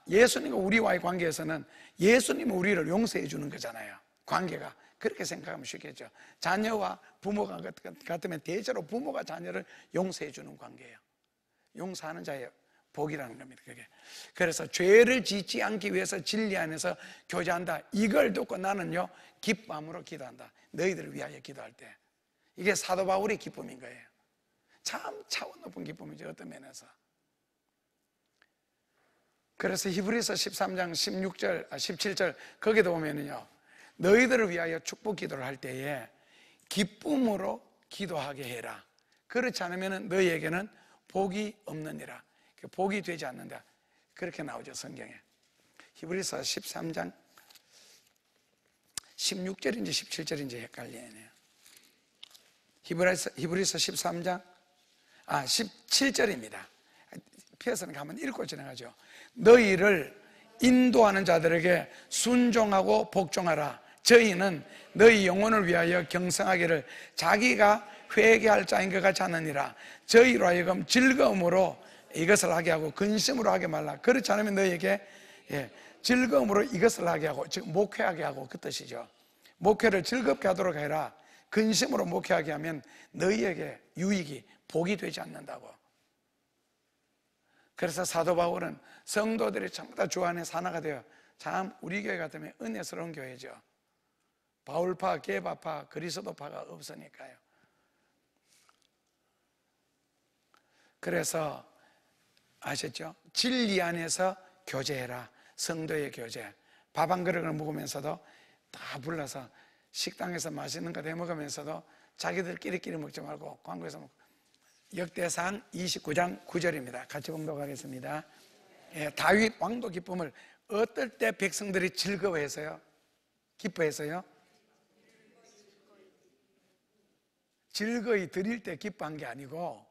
예수님과 우리와의 관계에서는 예수님은 우리를 용서해 주는 거잖아요. 관계가. 그렇게 생각하면 쉽겠죠. 자녀와 부모가 같으면 대체로 부모가 자녀를 용서해 주는 관계예요. 용서하는 자의 복이라는 겁니다, 그게. 그래서 죄를 짓지 않기 위해서 진리 안에서 교제한다. 이걸 듣고 나는요, 기쁨으로 기도한다. 너희들을 위하여 기도할 때. 이게 사도 바울의 기쁨인 거예요. 참 차원 높은 기쁨이죠, 어떤 면에서. 그래서 히브리서 13장 16절, 17절 거기도 보면은요, 너희들을 위하여 축복 기도를 할 때에 기쁨으로 기도하게 해라. 그렇지 않으면 너희에게는 복이 없느니라. 복이 되지 않는다. 그렇게 나오죠, 성경에. 히브리서 13장 16절인지 17절인지 헷갈리네요. 히브리서 13장 17절입니다. 피어스는 한번 읽고 지나가죠. 너희를 인도하는 자들에게 순종하고 복종하라. 저희는 너희 영혼을 위하여 경성하기를 자기가 회개할 자인 것 같지 않느니라. 저희로 하여금 즐거움으로 이것을 하게 하고 근심으로 하게 말라. 그렇지 않으면 너희에게 즐거움으로 이것을 하게 하고, 즉 목회하게 하고, 그 뜻이죠. 목회를 즐겁게 하도록 해라. 근심으로 목회하게 하면 너희에게 유익이, 복이 되지 않는다고. 그래서 사도 바울은 성도들이 전부 다 주 안에 하나가 되어, 참 우리 교회 같으면 은혜스러운 교회죠. 바울파, 게바파, 그리스도파가 없으니까요. 그래서 아셨죠? 진리 안에서 교제해라. 성도의 교제. 밥 한 그릇을 먹으면서도 다 불러서 식당에서 맛있는 거 해먹으면서도 자기들끼리 먹지 말고 광고에서 먹고. 역대상 29장 9절입니다. 같이 봉독하겠습니다. 다윗 왕도 기쁨을 어떨 때 백성들이 즐거워해서요? 기뻐해서요? 즐거이 드릴 때 기뻐한 게 아니고,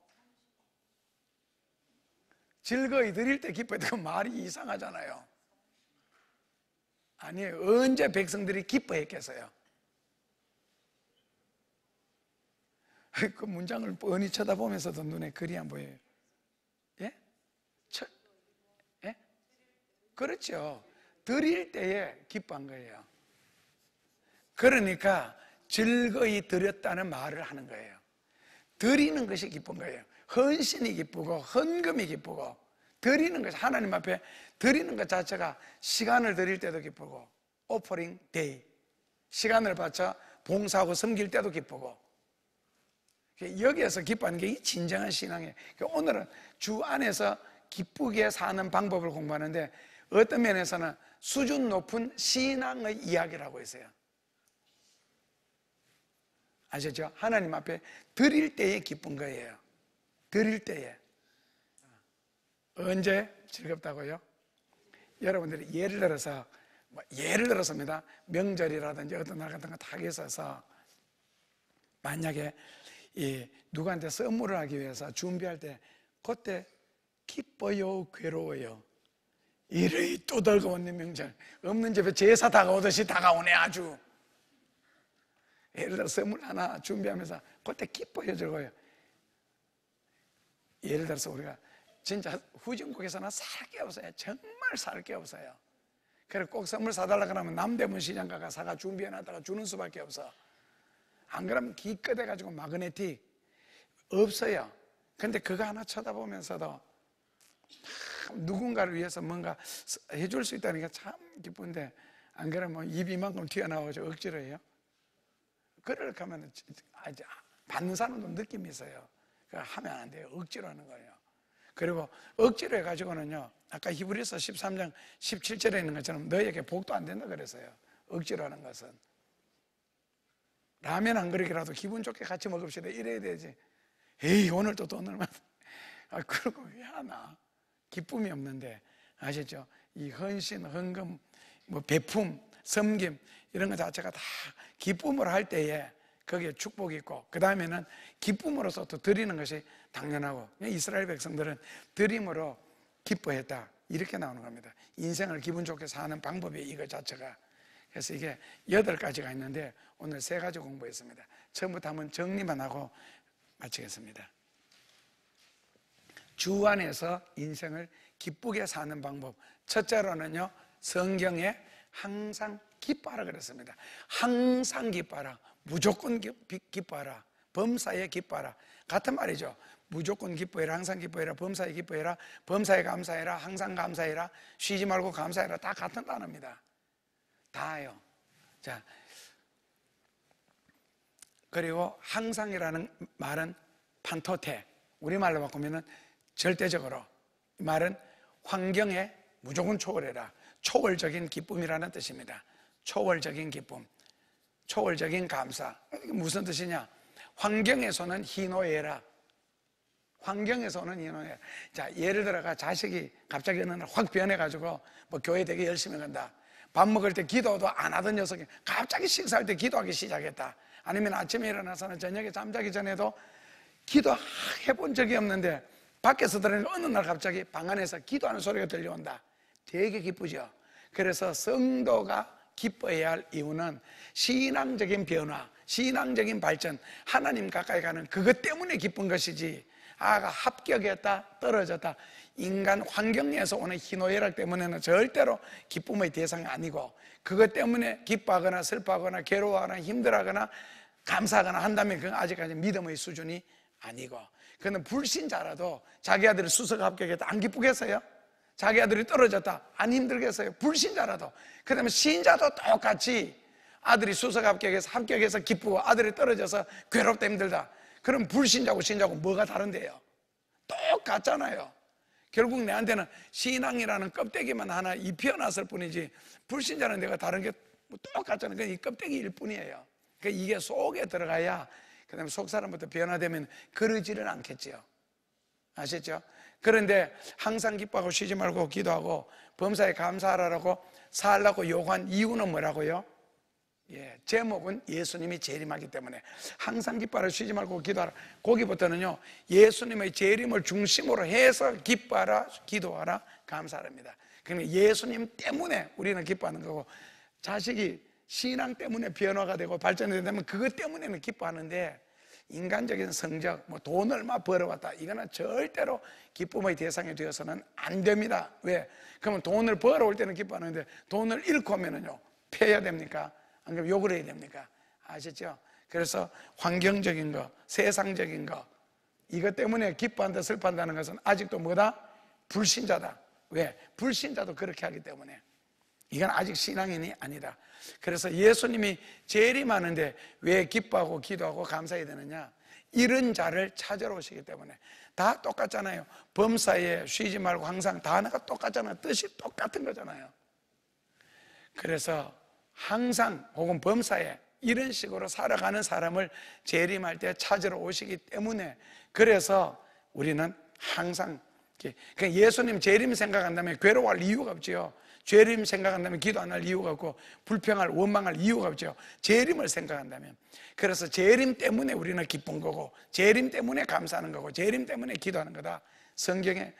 즐거이 드릴 때 기뻐해도 그 말이 이상하잖아요. 아니, 언제 백성들이 기뻐했겠어요? 그 문장을 뻔히 쳐다보면서도 눈에 글이 안 보여요. 예? 예? 그렇죠. 드릴 때에 기뻐한 거예요. 그러니까 즐거이 드렸다는 말을 하는 거예요. 드리는 것이 기쁜 거예요. 헌신이 기쁘고 헌금이 기쁘고, 드리는 것, 하나님 앞에 드리는 것 자체가 시간을 드릴 때도 기쁘고, 오퍼링 데이, 시간을 바쳐 봉사하고 섬길 때도 기쁘고, 여기에서 기뻐하는 게 이 진정한 신앙이에요. 오늘은 주 안에서 기쁘게 사는 방법을 공부하는데, 어떤 면에서는 수준 높은 신앙의 이야기를 하고 있어요. 아시죠? 하나님 앞에 드릴 때에 기쁜 거예요. 드릴 때에. 언제 즐겁다고요? 여러분들이 예를 들어서입니다. 명절이라든지 어떤 날 같은 거 다 있어서 만약에 누구한테 선물을 하기 위해서 준비할 때 그때 기뻐요, 괴로워요? 이리 또 달가오는 명절, 없는 집에 제사 다가오듯이 다가오네 아주. 예를 들어 선물 하나 준비하면서 그때 기뻐요, 즐거워요? 예를 들어서 우리가 진짜 후진국에서는 살 게 없어요. 정말 살 게 없어요. 그래서 꼭 선물 사달라 그러면 남대문 시장 가가 사가 준비해놨다가 주는 수밖에 없어. 안 그러면 기껏해가지고 마그네틱 없어요. 근데 그거 하나 쳐다보면서도 누군가를 위해서 뭔가 해줄 수 있다는 게 참 기쁜데, 안 그러면 입 이만큼 튀어나오죠. 억지로 해요. 그렇게 하면 받는 사람도 느낌이 있어요. 하면 안 돼요. 억지로 하는 거예요. 그리고 억지로 해가지고는요, 아까 히브리서 13장 17절에 있는 것처럼 너희에게 복도 안 된다 그랬어요. 억지로 하는 것은. 라면 한 그릇이라도 기분 좋게 같이 먹읍시다 이래야 되지. 에이, 오늘 또 돈을 그러고 왜 하나? 기쁨이 없는데. 아시죠? 이 헌신, 헌금, 베품, 섬김 이런 것 자체가 다 기쁨으로 할 때에 거기에 축복이 있고, 그 다음에는 기쁨으로서 또 드리는 것이 당연하고, 이스라엘 백성들은 드림으로 기뻐했다 이렇게 나오는 겁니다. 인생을 기분 좋게 사는 방법이 이거 자체가. 그래서 이게 8가지가 있는데 오늘 3가지 공부했습니다. 처음부터 한번 정리만 하고 마치겠습니다. 주 안에서 인생을 기쁘게 사는 방법. 첫째로는요, 성경에 항상 기뻐하라 그랬습니다. 항상 기뻐하라. 무조건 기뻐하라. 범사에 기뻐하라. 같은 말이죠. 무조건 기뻐해라, 항상 기뻐해라, 범사에 기뻐해라, 범사에 감사해라, 항상 감사해라, 쉬지 말고 감사해라. 다 같은 단어입니다. 다요. 자, 그리고 항상이라는 말은 판토테, 우리말로 바꾸면은 절대적으로, 이 말은 환경에 무조건 초월해라, 초월적인 기쁨이라는 뜻입니다. 초월적인 기쁨, 초월적인 감사. 이게 무슨 뜻이냐? 환경에서는 희노애라. 환경에서는 희노애라. 자, 예를 들어가 자식이 갑자기 어느 날 확 변해가지고 교회 되게 열심히 간다. 밥 먹을 때 기도도 안 하던 녀석이 갑자기 식사할 때 기도하기 시작했다. 아니면 아침에 일어나서는 저녁에 잠자기 전에도 기도해 본 적이 없는데 밖에서 들으니까 어느 날 갑자기 방 안에서 기도하는 소리가 들려온다. 되게 기쁘죠. 그래서 성도가 기뻐해야 할 이유는 신앙적인 변화, 신앙적인 발전, 하나님 가까이 가는 그것 때문에 기쁜 것이지, 아가 합격했다, 떨어졌다, 인간 환경에서 오는 희노애락 때문에는 절대로 기쁨의 대상이 아니고, 그것 때문에 기뻐하거나 슬퍼하거나 괴로워하거나 힘들어하거나 감사하거나 한다면 그건 아직까지 믿음의 수준이 아니고, 그는 불신자라도 자기 아들이 수석 합격했다 안 기쁘겠어요? 자기 아들이 떨어졌다 안 힘들겠어요? 불신자라도. 그 다음에 신자도 똑같이 아들이 수석 합격해서 기쁘고 아들이 떨어져서 괴롭다 힘들다, 그럼 불신자고 신자고 뭐가 다른데요? 똑같잖아요. 결국 내한테는 신앙이라는 껍데기만 하나 입혀놨을 뿐이지 불신자는 내가 다른 게 똑같잖아요. 그냥 이 껍데기일 뿐이에요. 그러니까 이게 속에 들어가야 그 다음에 속 사람부터 변화되면 그러지를 않겠지요. 아시죠? 그런데 항상 기뻐하고 쉬지 말고 기도하고 범사에 감사하라고 살라고 요구한 이유는 뭐라고요? 제목은 예수님이 재림하기 때문에 항상 기뻐하라, 쉬지 말고 기도하라. 거기부터는요, 예수님의 재림을 중심으로 해서 기뻐하라, 기도하라, 감사합니다. 그러니까 예수님 때문에 우리는 기뻐하는 거고, 자식이 신앙 때문에 변화가 되고 발전이 되면 그것 때문에는 기뻐하는데, 인간적인 성적, 뭐 돈 얼마 벌어왔다, 이거는 절대로 기쁨의 대상이 되어서는 안 됩니다. 왜? 그러면 돈을 벌어올 때는 기뻐하는데 돈을 잃고 하면은요, 패야 됩니까? 안 그러면 욕을 해야 됩니까? 아시죠? 그래서 환경적인 거, 세상적인 거, 이것 때문에 기뻐한다, 슬퍼한다는 것은 아직도 뭐다? 불신자다. 왜? 불신자도 그렇게 하기 때문에. 이건 아직 신앙인이 아니다. 그래서 예수님이 재림하는데 왜 기뻐하고 기도하고 감사해야 되느냐? 이런 자를 찾으러 오시기 때문에. 다 똑같잖아요. 범사에 쉬지 말고 항상 단어가 똑같잖아요. 뜻이 똑같은 거잖아요. 그래서 항상 혹은 범사에 이런 식으로 살아가는 사람을 재림할 때 찾으러 오시기 때문에, 그래서 우리는 항상, 그러니까 예수님 재림 생각한다면 괴로워할 이유가 없지요. 재림 생각한다면 기도 안 할 이유가 없고 불평할, 원망할 이유가 없죠. 재림을 생각한다면. 그래서 재림 때문에 우리는 기쁜 거고, 재림 때문에 감사하는 거고, 재림 때문에 기도하는 거다. 성경에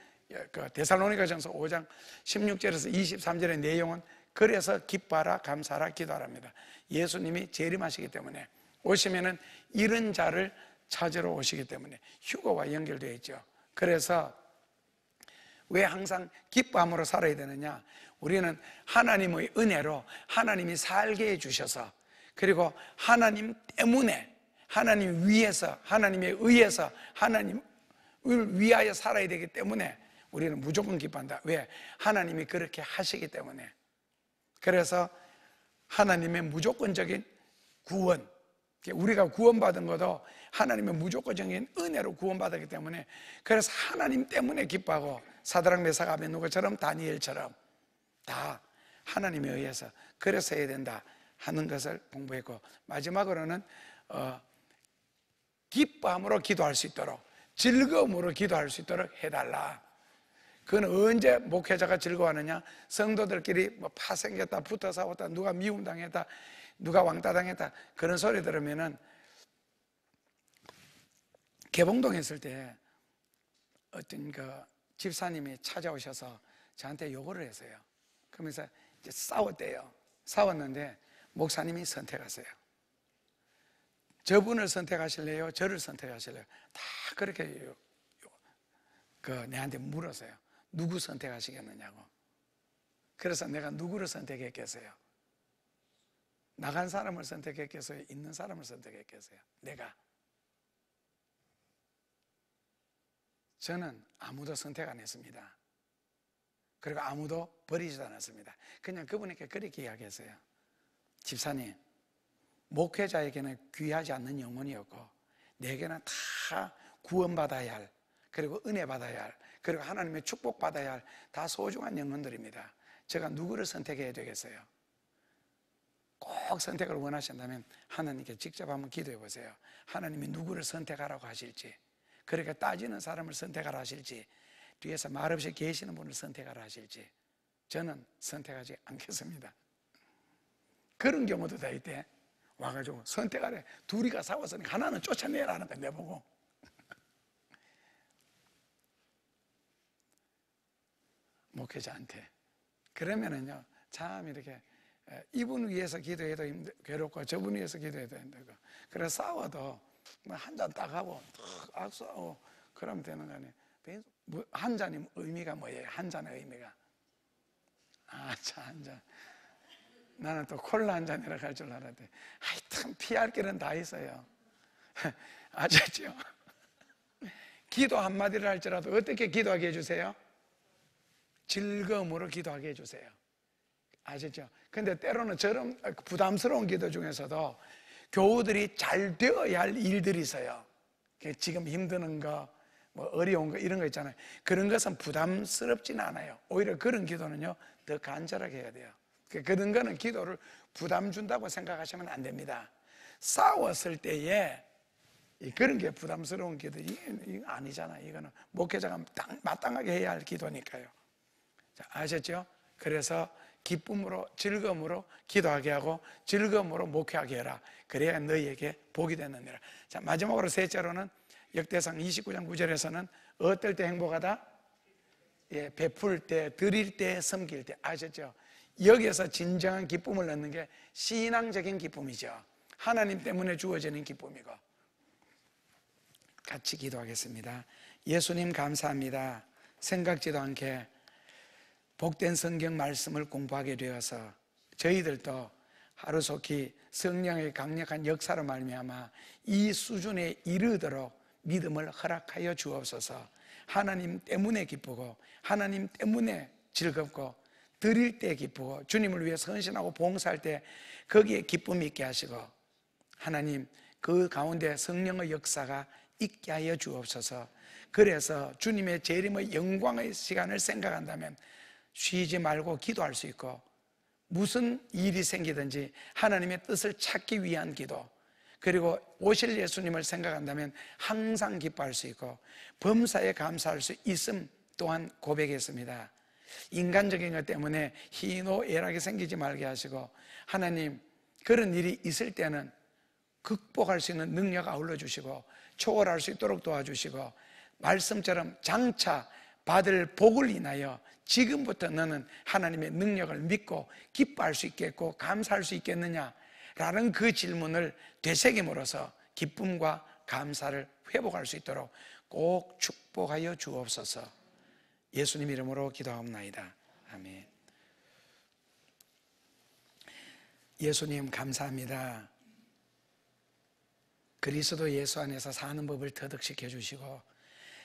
데살로니가전서 5장 16절에서 23절의 내용은 그래서 기뻐하라, 감사하라, 기도하랍니다. 예수님이 재림하시기 때문에, 오시면은 이런 자를 찾으러 오시기 때문에 휴거와 연결되어 있죠. 그래서 왜 항상 기뻐함으로 살아야 되느냐? 우리는 하나님의 은혜로 하나님이 살게 해주셔서, 그리고 하나님 때문에, 하나님 위해서, 하나님에 의해서 하나님을 위하여 살아야 되기 때문에 우리는 무조건 기뻐한다. 왜? 하나님이 그렇게 하시기 때문에. 그래서 하나님의 무조건적인 구원, 우리가 구원받은 것도 하나님의 무조건적인 은혜로 구원받았기 때문에, 그래서 하나님 때문에 기뻐하고, 사드락 메삭 아벳느고처럼 다니엘처럼 다 하나님에 의해서 그래서 해야 된다 하는 것을 공부했고, 마지막으로는 기뻐함으로 기도할 수 있도록, 즐거움으로 기도할 수 있도록 해달라. 그건 언제 목회자가 즐거워하느냐? 성도들끼리 뭐 파생겼다, 붙어 싸웠다, 누가 미움당했다, 누가 왕따 당했다, 그런 소리 들으면은, 개봉동 했을 때 어떤 집사님이 찾아오셔서 저한테 요구를 했어요. 그러면서 이제 싸웠대요. 싸웠는데 목사님이 선택하세요. 저분을 선택하실래요? 저를 선택하실래요? 다 그렇게 내한테 물었어요. 누구 선택하시겠느냐고. 그래서 내가 누구를 선택했겠어요? 나간 사람을 선택했겠어요? 있는 사람을 선택했겠어요? 내가. 저는 아무도 선택 안 했습니다. 그리고 아무도 버리지도 않았습니다. 그냥 그분에게 그렇게 이야기했어요. 집사님, 목회자에게는 귀하지 않는 영혼이었고 내게는 다 구원받아야 할, 그리고 은혜 받아야 할, 그리고 하나님의 축복 받아야 할 다 소중한 영혼들입니다. 제가 누구를 선택해야 되겠어요? 꼭 선택을 원하신다면 하나님께 직접 한번 기도해 보세요. 하나님이 누구를 선택하라고 하실지, 그렇게 따지는 사람을 선택하라 하실지, 뒤에서 말없이 계시는 분을 선택하라 하실지, 저는 선택하지 않겠습니다. 그런 경우도 다 있대. 와가지고 선택하래. 둘이가 싸웠으니까 하나는 쫓아내라는 거 내보고. 목회자한테. 그러면은요, 참 이렇게 이분 위해서 기도해도 괴롭고 저분 위해서 기도해도 힘들고, 그래서 싸워도 한 잔 딱 하고 탁 악수하고 그러면 되는 거 아니에요? 한 잔이 의미가 뭐예요? 한 잔의 의미가, 참 한 잔. 나는 또 콜라 한 잔이라 할 줄 알았는데, 하여튼 피할 길은 다 있어요. 아셨죠? 기도 한마디를 할지라도 어떻게 기도하게 해주세요? 즐거움으로 기도하게 해주세요. 아시죠? 근데 때로는 저런 부담스러운 기도 중에서도 교우들이 잘 되어야 할 일들이 있어요. 지금 힘드는 거, 뭐 어려운 거 이런 거 있잖아요. 그런 것은 부담스럽지는 않아요. 오히려 그런 기도는요, 더 간절하게 해야 돼요. 그런 거는 기도를 부담 준다고 생각하시면 안 됩니다. 싸웠을 때에 그런 게 부담스러운 기도, 이건 아니잖아요. 이거는 목회자가 마땅하게 해야 할 기도니까요. 자, 아셨죠? 그래서 기쁨으로, 즐거움으로 기도하게 하고 즐거움으로 목회하게 해라. 그래야 너희에게 복이 되느니라. 자, 마지막으로 셋째로는 역대상 29장 9절에서는 어떨 때 행복하다? 예, 베풀 때, 드릴 때, 섬길 때. 아셨죠? 여기에서 진정한 기쁨을 얻는 게 신앙적인 기쁨이죠. 하나님 때문에 주어지는 기쁨이고. 같이 기도하겠습니다. 예수님 감사합니다. 생각지도 않게 복된 성경 말씀을 공부하게 되어서 저희들도 하루속히 성령의 강력한 역사로 말미암아 이 수준에 이르도록 믿음을 허락하여 주옵소서. 하나님 때문에 기쁘고 하나님 때문에 즐겁고 드릴 때 기쁘고 주님을 위해 헌신하고 봉사할 때 거기에 기쁨이 있게 하시고, 하나님 그 가운데 성령의 역사가 있게 하여 주옵소서. 그래서 주님의 재림의 영광의 시간을 생각한다면 쉬지 말고 기도할 수 있고, 무슨 일이 생기든지 하나님의 뜻을 찾기 위한 기도, 그리고 오실 예수님을 생각한다면 항상 기뻐할 수 있고 범사에 감사할 수 있음 또한 고백했습니다. 인간적인 것 때문에 희노애락이 생기지 말게 하시고, 하나님 그런 일이 있을 때는 극복할 수 있는 능력 아울러 주시고 초월할 수 있도록 도와주시고, 말씀처럼 장차 받을 복을 인하여 지금부터 너는 하나님의 능력을 믿고 기뻐할 수 있겠고 감사할 수 있겠느냐라는 그 질문을 되새김으로써 기쁨과 감사를 회복할 수 있도록 꼭 축복하여 주옵소서. 예수님 이름으로 기도하옵나이다. 아멘. 예수님 감사합니다. 그리스도 예수 안에서 사는 법을 터득시켜 주시고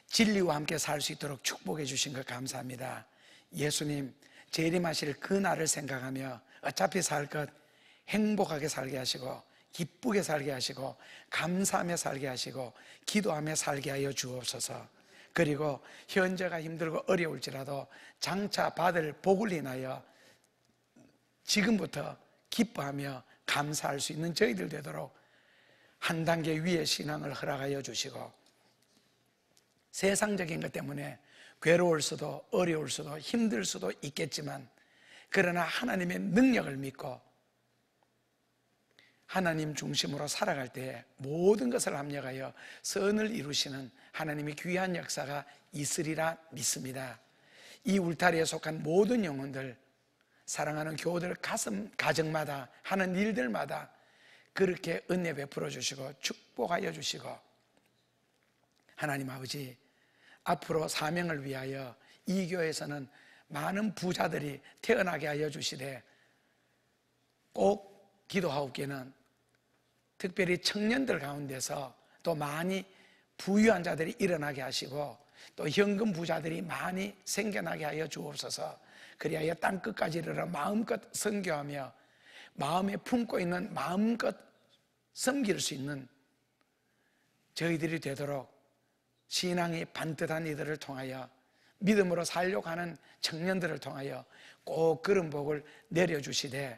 진리와 함께 살 수 있도록 축복해 주신 것 감사합니다. 예수님 재림하실 그 날을 생각하며 어차피 살 것 행복하게 살게 하시고 기쁘게 살게 하시고 감사하며 살게 하시고 기도하며 살게 하여 주옵소서. 그리고 현재가 힘들고 어려울지라도 장차 받을 복을 인하여 지금부터 기뻐하며 감사할 수 있는 저희들 되도록 한 단계 위의 신앙을 허락하여 주시고, 세상적인 것 때문에 괴로울 수도 어려울 수도 힘들 수도 있겠지만 그러나 하나님의 능력을 믿고 하나님 중심으로 살아갈 때 모든 것을 합력하여 선을 이루시는 하나님의 귀한 역사가 있으리라 믿습니다. 이 울타리에 속한 모든 영혼들, 사랑하는 교우들 가정마다 하는 일들마다 그렇게 은혜 베풀어 주시고 축복하여 주시고, 하나님 아버지 앞으로 사명을 위하여 이 교회에서는 많은 부자들이 태어나게 하여 주시되 꼭 기도하옵기는 특별히 청년들 가운데서 또 많이 부유한 자들이 일어나게 하시고 또 현금 부자들이 많이 생겨나게 하여 주옵소서. 그리하여 땅끝까지 이르러 마음껏 선교하며 마음에 품고 있는 마음껏 섬길 수 있는 저희들이 되도록 신앙이 반듯한 이들을 통하여 믿음으로 살려고 하는 청년들을 통하여 꼭 그런 복을 내려주시되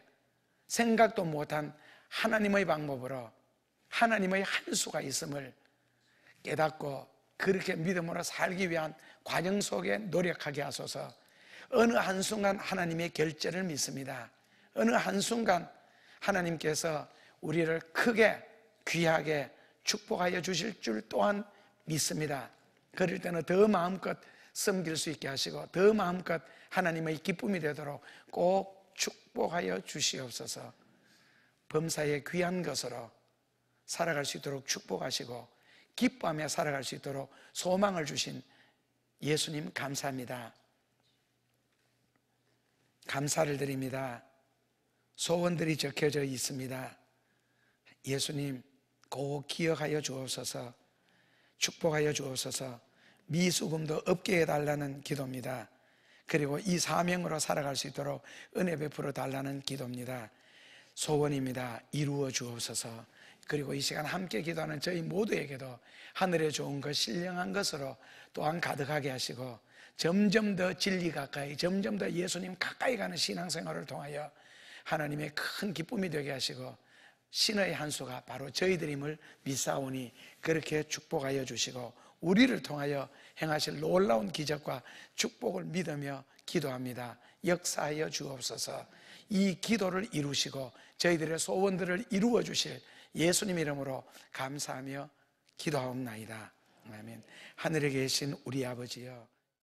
생각도 못한 하나님의 방법으로 하나님의 한 수가 있음을 깨닫고 그렇게 믿음으로 살기 위한 과정 속에 노력하게 하소서. 어느 한순간 하나님의 결제를 믿습니다. 어느 한순간 하나님께서 우리를 크게 귀하게 축복하여 주실 줄 또한 믿습니다. 그럴 때는 더 마음껏 섬길 수 있게 하시고 더 마음껏 하나님의 기쁨이 되도록 꼭 축복하여 주시옵소서. 범사의 귀한 것으로 살아갈 수 있도록 축복하시고 기뻐하며 살아갈 수 있도록 소망을 주신 예수님 감사합니다. 감사를 드립니다. 소원들이 적혀져 있습니다. 예수님 꼭 기억하여 주옵소서. 축복하여 주옵소서. 미수금도 없게 해달라는 기도입니다. 그리고 이 사명으로 살아갈 수 있도록 은혜 베풀어 달라는 기도입니다. 소원입니다. 이루어 주옵소서. 그리고 이 시간 함께 기도하는 저희 모두에게도 하늘에 좋은 것, 신령한 것으로 또한 가득하게 하시고 점점 더 진리 가까이, 점점 더 예수님 가까이 가는 신앙생활을 통하여 하나님의 큰 기쁨이 되게 하시고 신의 한 수가 바로 저희들임을 믿사오니 그렇게 축복하여 주시고 우리를 통하여 행하실 놀라운 기적과 축복을 믿으며 기도합니다. 역사하여 주옵소서. 이 기도를 이루시고 저희들의 소원들을 이루어 주실 예수님 이름으로 감사하며 기도하옵나이다. 아멘. 하늘에 계신 우리 아버지여,